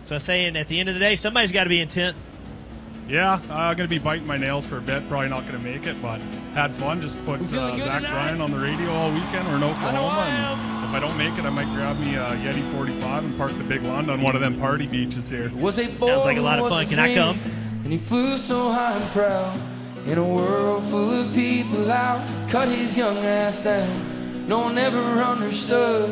So I'm saying at the end of the day, somebody's got to be in 10th. Yeah, I'm going to be biting my nails for a bit. Probably not going to make it, but had fun. Just put Zach Bryan on the radio all weekend. We're in Oklahoma, and if I don't make it, I might grab me a Yeti 45 and park the Big Lund on one of them party beaches here. Sounds like a lot of fun. Can I come? And he flew so high and proud in a world full of people out. Cut his young ass down. No one ever understood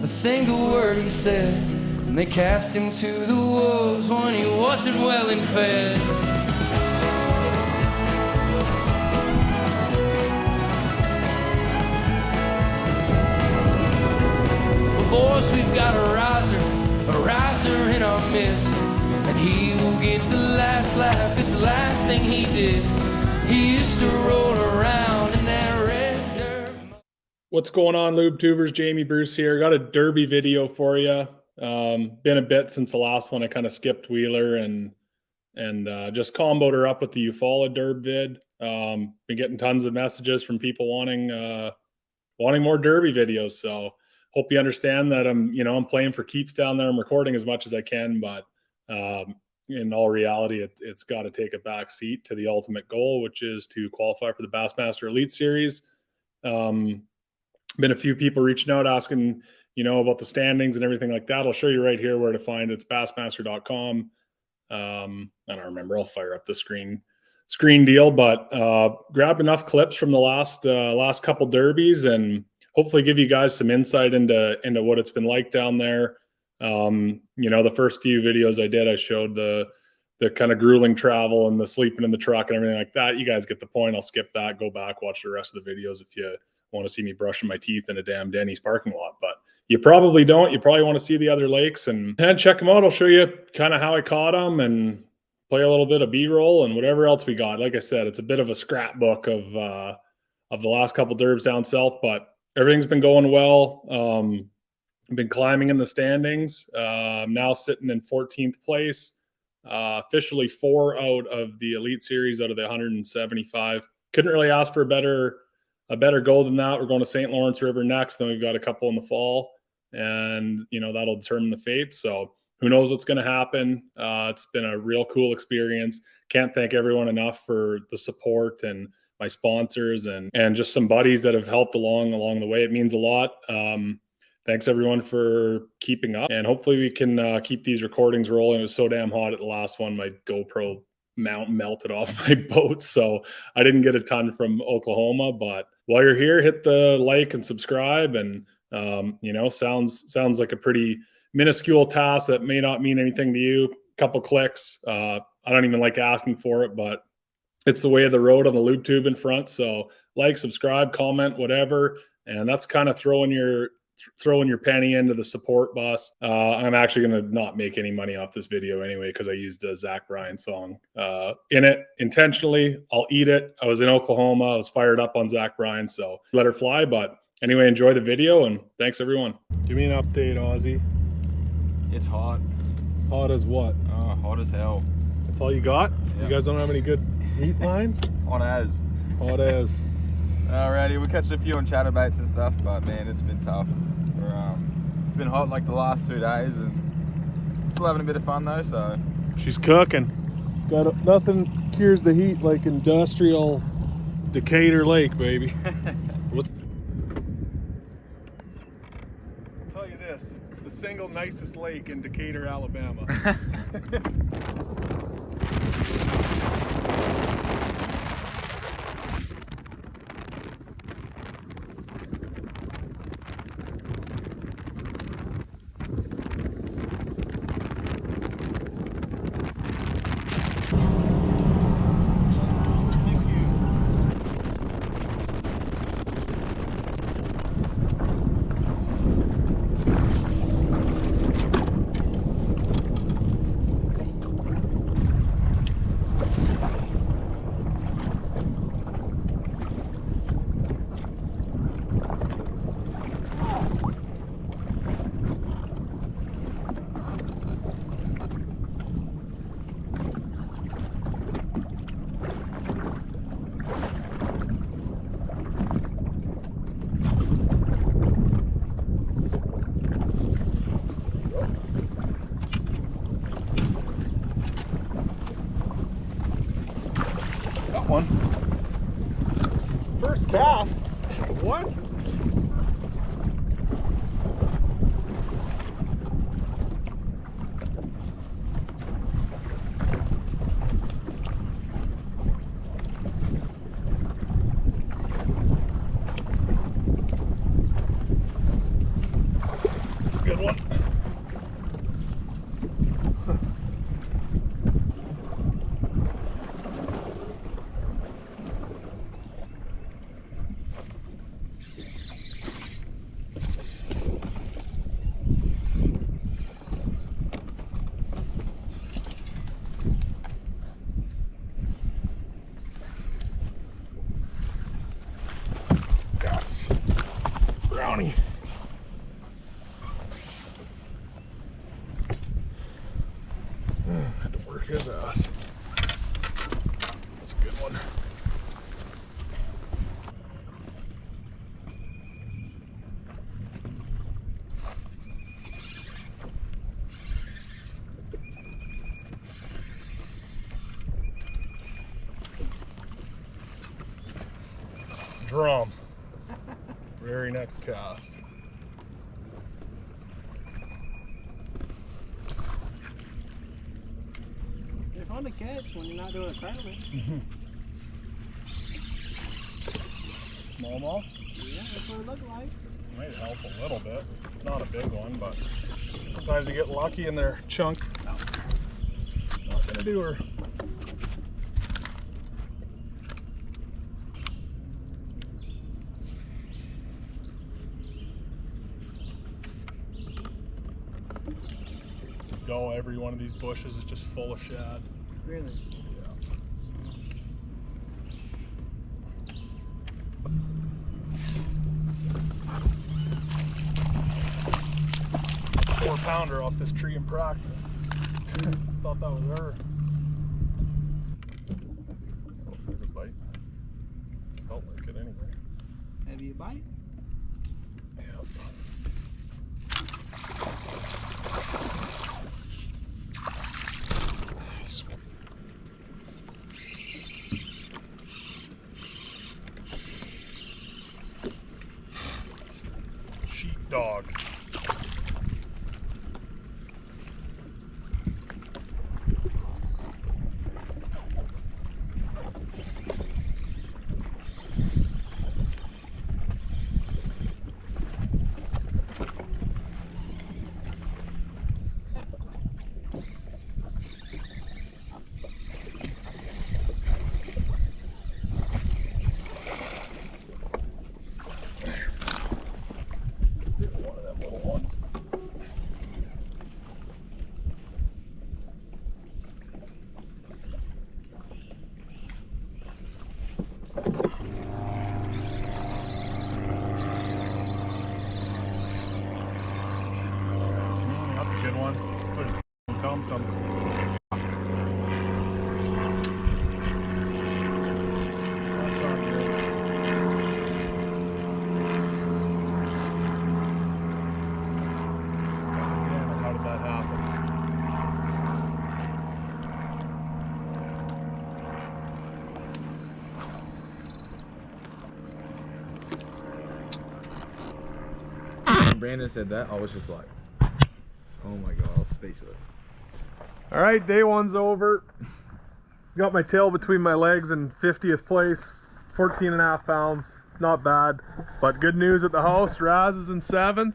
a single word he said. And they cast him to the wolves when he wasn't well and fed. Boys, we've got a riser in our midst, and he will get the last laugh. It's the last thing he did. He used to roll around in that red dirt. What's going on, Lube Tubers? Jamie Bruce here. Got a derby video for you. Been a bit since the last one. I kind of skipped Wheeler and just comboed her up with the Eufala derb vid. Been getting tons of messages from people wanting more derby videos. So hope you understand that I'm playing for keeps down there. I'm recording as much as I can, but in all reality, it's got to take a back seat to the ultimate goal, which is to qualify for the Bassmaster Elite Series. Been a few people reaching out asking, about the standings and everything like that. I'll show you right here where to find it. It's bassmaster.com. I don't remember. I'll fire up the screen deal, but grab enough clips from the last couple derbies and hopefully give you guys some insight into what it's been like down there. The first few videos I did, I showed the kind of grueling travel and the sleeping in the truck and everything like that. You guys get the point. I'll skip that. Go back, watch the rest of the videos if you want to see me brushing my teeth in a damn Denny's parking lot. But you probably don't. You probably want to see the other lakes and check them out. I'll show you kind of how I caught them and play a little bit of B-roll and whatever else we got. Like I said, it's a bit of a scrapbook of the last couple derbs down south, but everything's been going well. I've been climbing in the standings. I'm now sitting in 14th place. Officially 4 out of the Elite Series out of the 175. Couldn't really ask for a better goal than that. We're going to St. Lawrence River next. Then we've got a couple in the fall, and that'll determine the fate. So who knows what's going to happen? It's been a real cool experience. Can't thank everyone enough for the support and my sponsors and just some buddies that have helped along the way. It means a lot. Thanks everyone for keeping up, and hopefully we can keep these recordings rolling. It was so damn hot at the last one. My GoPro mount melted off my boat, so I didn't get a ton from Oklahoma. But while you're here, hit the like and subscribe. And sounds like a pretty minuscule task that may not mean anything to you. Couple clicks. I don't even like asking for it, but it's the way of the road on the lube tube in front. So like, subscribe, comment, whatever. And that's kind of throwing your penny into the support bus. I'm actually going to not make any money off this video anyway, because I used a Zach Bryan song in it intentionally. I'll eat it. I was in Oklahoma. I was fired up on Zach Bryan, so let her fly. But anyway, enjoy the video, and thanks everyone. Give me an update, Ozzy. It's hot. Hot as what? Hot as hell. That's all you got? Yeah. You guys don't have any good heat lines? Hot as. Hot as. Alrighty, we're catching a few on chatterbaits and stuff, but man, it's been tough. It's been hot like the last 2 days, and still having a bit of fun though. So She's cooking. Nothing cures the heat like industrial Decatur Lake, baby. I'll tell you this, it's the single nicest lake in Decatur, Alabama. one. First cast. What? Good one. Yes. Brownie. Had to work his ass. That's a good one. Drum. Very next cast. They're fun to catch when you're not doing a tournament. Smallmouth? Yeah, that's what it looks like. Might help a little bit. It's not a big one, but sometimes you get lucky and they're chunk. Not gonna do her. Go, every one of these bushes is just full of shad. Really? Yeah. 4-pounder off this tree in practice. Thought that was her. Oh, there's a bite. Felt like it anyway. Have you a bite? Yep. Sheepdog. That's a good one. There's tum-tum. That's not good. God damn it, how did that happen? When Brandon said that, I was just like, oh my god, I was speechless. All right, day one's over. Got my tail between my legs in 50th place, 14.5 pounds. Not bad, but good news at the house. Raz is in 7th.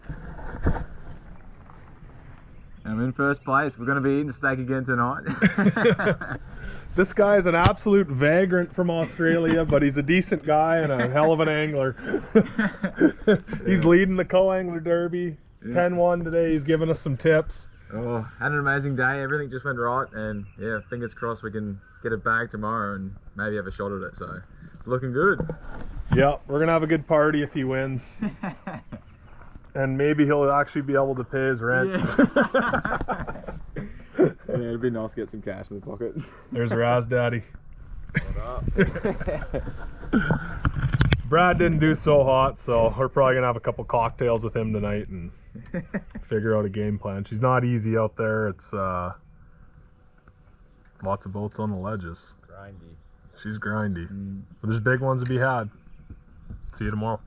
I'm in first place. We're going to be eating steak again tonight. This guy is an absolute vagrant from Australia, but he's a decent guy and a hell of an angler. He's leading the co-angler derby. 10-1 today. He's giving us some tips. Oh, had an amazing day. Everything just went right, and yeah, fingers crossed we can get it back tomorrow and maybe have a shot at it. So it's looking good. Yeah, we're gonna have a good party if he wins. And maybe he'll actually be able to pay his rent. Yeah, it'd be nice to get some cash in the pocket. There's Raz Daddy. What up? Brad didn't do so hot, so we're probably gonna have a couple cocktails with him tonight and figure out a game plan. She's not easy out there. It's lots of boats on the ledges. Grindy. She's grindy. But there's big ones to be had. See you tomorrow.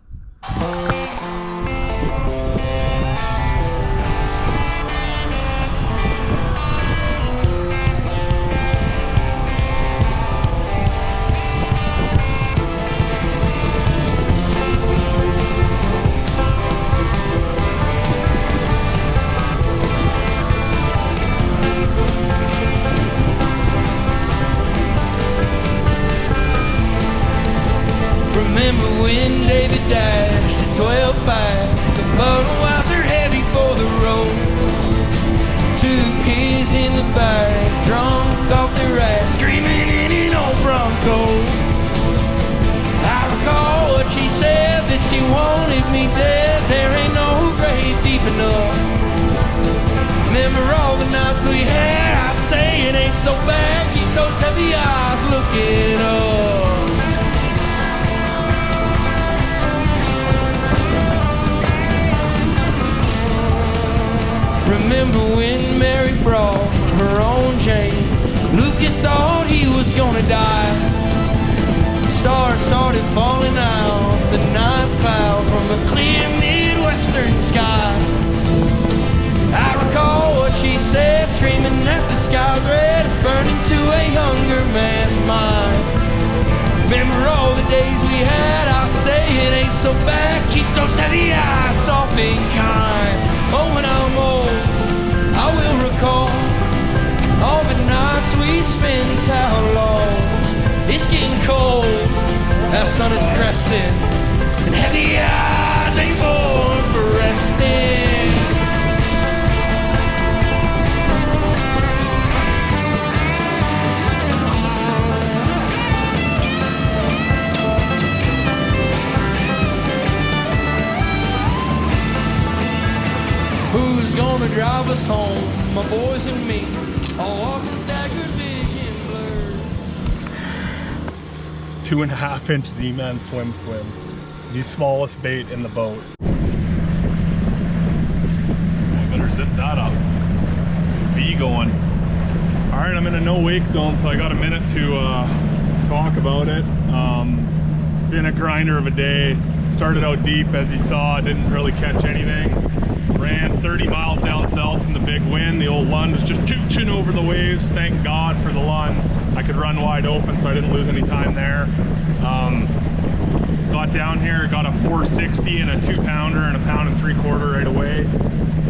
Remember when David dashed at 12.5, the Budweiser heavy for the road. 2 kids in the back, drunk off their ass, screaming in an old Bronco. I recall what she said, that she wanted me dead. There ain't no grave deep enough. Remember all the nights we had, I say it ain't so bad. Keep those heavy eyes looking up. Remember when Mary brought her own chain? Lucas thought he was gonna die. The stars started falling out, the night cloud from a clear Midwestern sky. I recall what she said, screaming that the sky's red, it's burning to a younger man's mind. Remember all the days we had, I say it ain't so bad. Keep those heavy eyes soft and kind. Oh, when I'm old, I will recall all the nights we spent outlaws. It's getting cold, that sun is cresting, and heavy eyes ain't born for resting. Who's gonna drive us home? My boys and me, all walking staggered, vision blurred. 2.5 inch Z-Man Slim Swim. The smallest bait in the boat. I better zip that up. V going. All right, I'm in a no wake zone, so I got a minute to talk about it. Been a grinder of a day. Started out deep, as you saw, didn't really catch anything. Ran 30 miles down south in the big wind. The old Lund was just chooching over the waves. Thank God for the Lund. I could run wide open, so I didn't lose any time there. Got down here, got a 460 and a 2-pounder and a 1.75 pounds right away.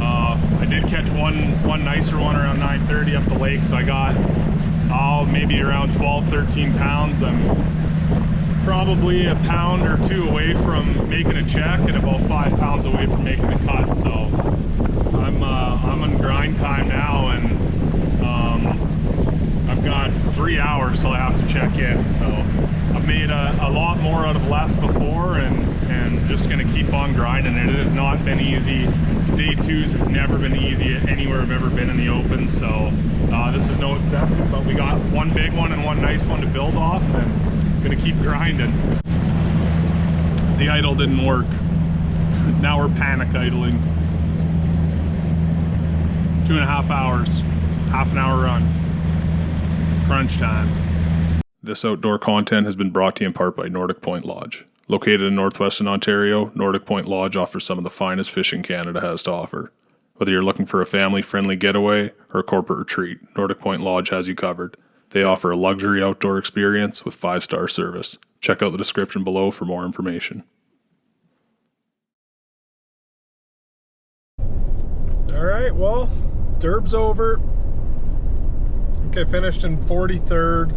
I did catch one nicer one around 9:30 up the lake, so I got maybe around 12-13 pounds. I'm probably a pound or 2 away from making a check and about 5 pounds away from making a cut. So I'm on grind time now, and I've got 3 hours till I have to check in. So I've made a lot more out of less before, and just gonna keep on grinding it. It has not been easy. Day 2s have never been easy anywhere I've ever been in the open, so this is no exception. But we got one big one and one nice one to build off, and gonna keep grinding. The idle didn't work. Now we're panic idling. 2.5 hours, half an hour run. Crunch time. This outdoor content has been brought to you in part by Nordic Point Lodge. Located in northwestern Ontario, Nordic Point Lodge offers some of the finest fishing Canada has to offer. Whether you're looking for a family-friendly getaway or a corporate retreat, Nordic Point Lodge has you covered. They offer a luxury outdoor experience with 5-star service. Check out the description below for more information. Alright, well, Derb's over. I think I finished in 43rd.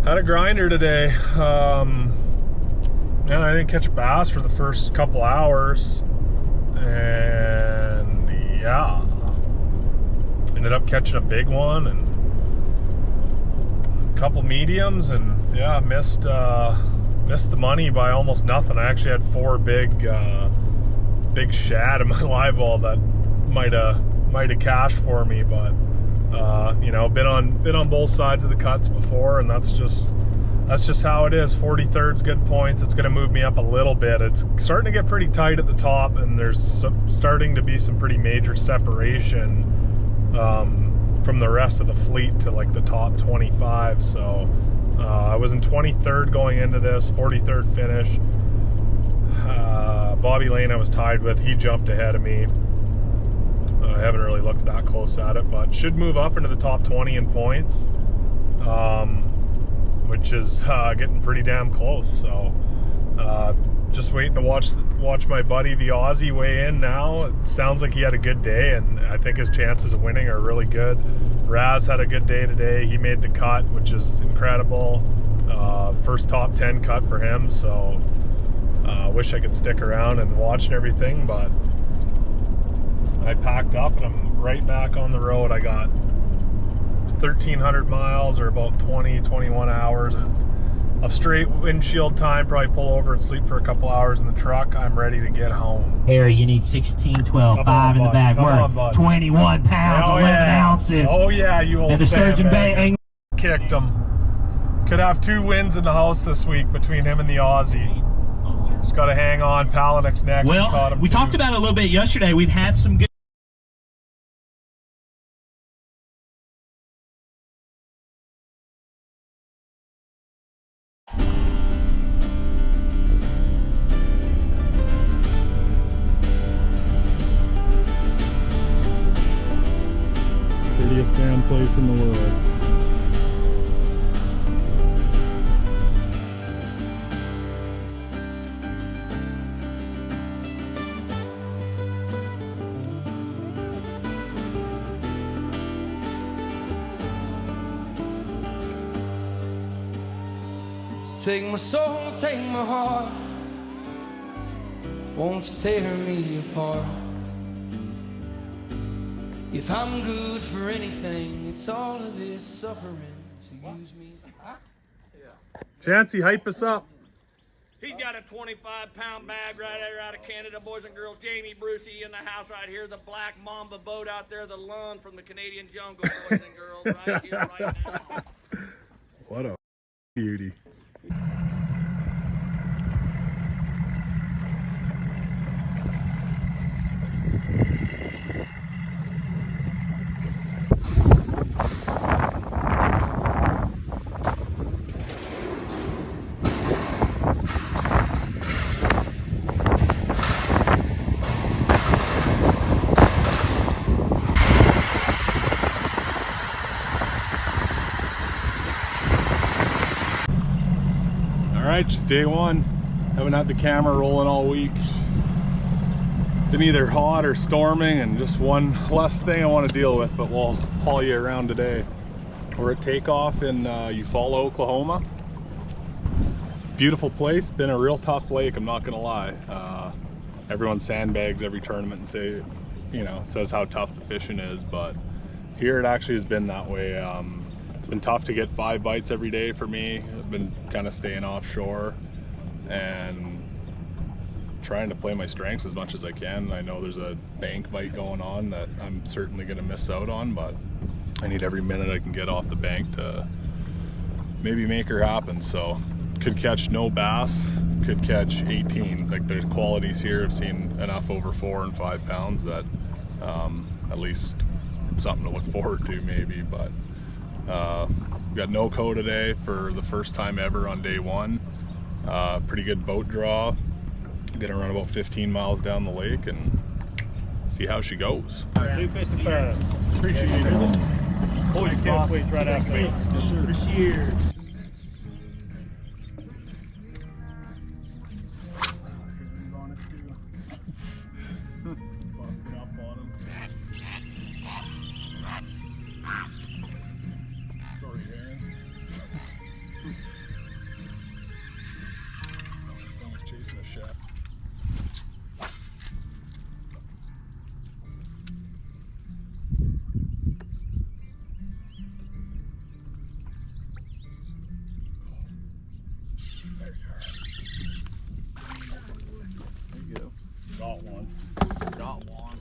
Had a grinder today. Man, I didn't catch a bass for the first couple hours. And yeah, ended up catching a big one and a couple mediums, and yeah, missed the money by almost nothing. I actually had 4 big shad in my live well that might have cashed for me, but you know, been on both sides of the cuts before, and that's just how it is. 43rd's good points. It's going to move me up a little bit. It's starting to get pretty tight at the top, and there's starting to be some pretty major separation from the rest of the fleet to like the top 25. So I was in 23rd going into this, 43rd finish. Bobby Lane I was tied with, he jumped ahead of me. I haven't really looked that close at it, but should move up into the top 20 in points, which is getting pretty damn close. So just waiting to watch my buddy the Aussie weigh in now. It sounds like he had a good day, and I think his chances of winning are really good. Raz had a good day today. He made the cut, which is incredible. First top 10 cut for him, so wish I could stick around and watch and everything, but I packed up and I'm right back on the road. I got 1,300 miles or about 21 hours of straight windshield time. Probably pull over and sleep for a couple hours in the truck. I'm ready to get home. Harry, you need 16, 12, Come 5 on, in the bud. back. Come on, We're bud. 21 pounds, Oh, 11 yeah. ounces. Oh yeah, you old And the Sturgeon Bay sandbagger. Ang- Kicked him. Could have 2 wins in the house this week between him and the Aussie. Just got to hang on. Palinek's next. Well, Caught him we too. talked about it a little bit yesterday. We've had some good. Prettiest damn place in the world. Take my soul, take my heart, won't you tear me apart? If I'm good for anything, it's all of this suffering, so use me. Chancy, hype us up. He's got a 25-pound bag right there out of Canada, boys and girls. Jamie Brucey in the house right here. The Black Mamba boat out there, the Lund from the Canadian jungle, boys and girls, right here, right now. What a beauty. Alright, just day one. Haven't had the camera rolling all week. Been either hot or storming, and just one less thing I want to deal with, but we'll haul you around today. We're at takeoff in Eufala, Oklahoma. Beautiful place, been a real tough lake, I'm not gonna lie. Everyone sandbags every tournament and say, you know, says how tough the fishing is, but here it actually has been that way. It's been tough to get 5 bites every day for me. I've been kind of staying offshore and trying to play my strengths as much as I can. I know there's a bank bite going on that I'm certainly going to miss out on, but I need every minute I can get off the bank to maybe make her happen. So could catch no bass, could catch 18. Like, there's qualities here. I've seen enough over 4 and 5 pounds that at least something to look forward to maybe. But we got no-co today for the first time ever on day one. Pretty good boat draw. Gonna run about 15 miles down the lake and see how she goes. Appreciate it. Holy boss. Right after. Yes, sir. Cheers. Busted up on him. Sorry, Aaron. Someone's chasing a chef. There you are. There you go. Got one. Got one.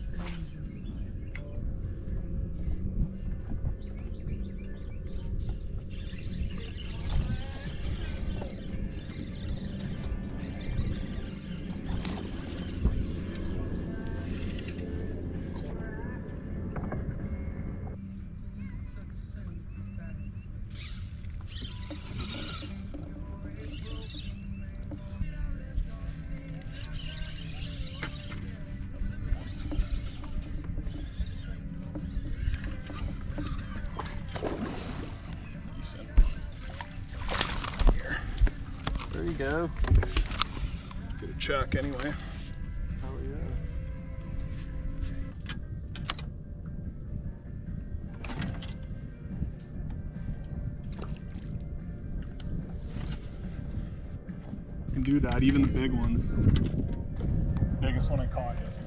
go. Get a check anyway. Oh yeah. You can do that, even the big ones. Biggest one I caught yesterday.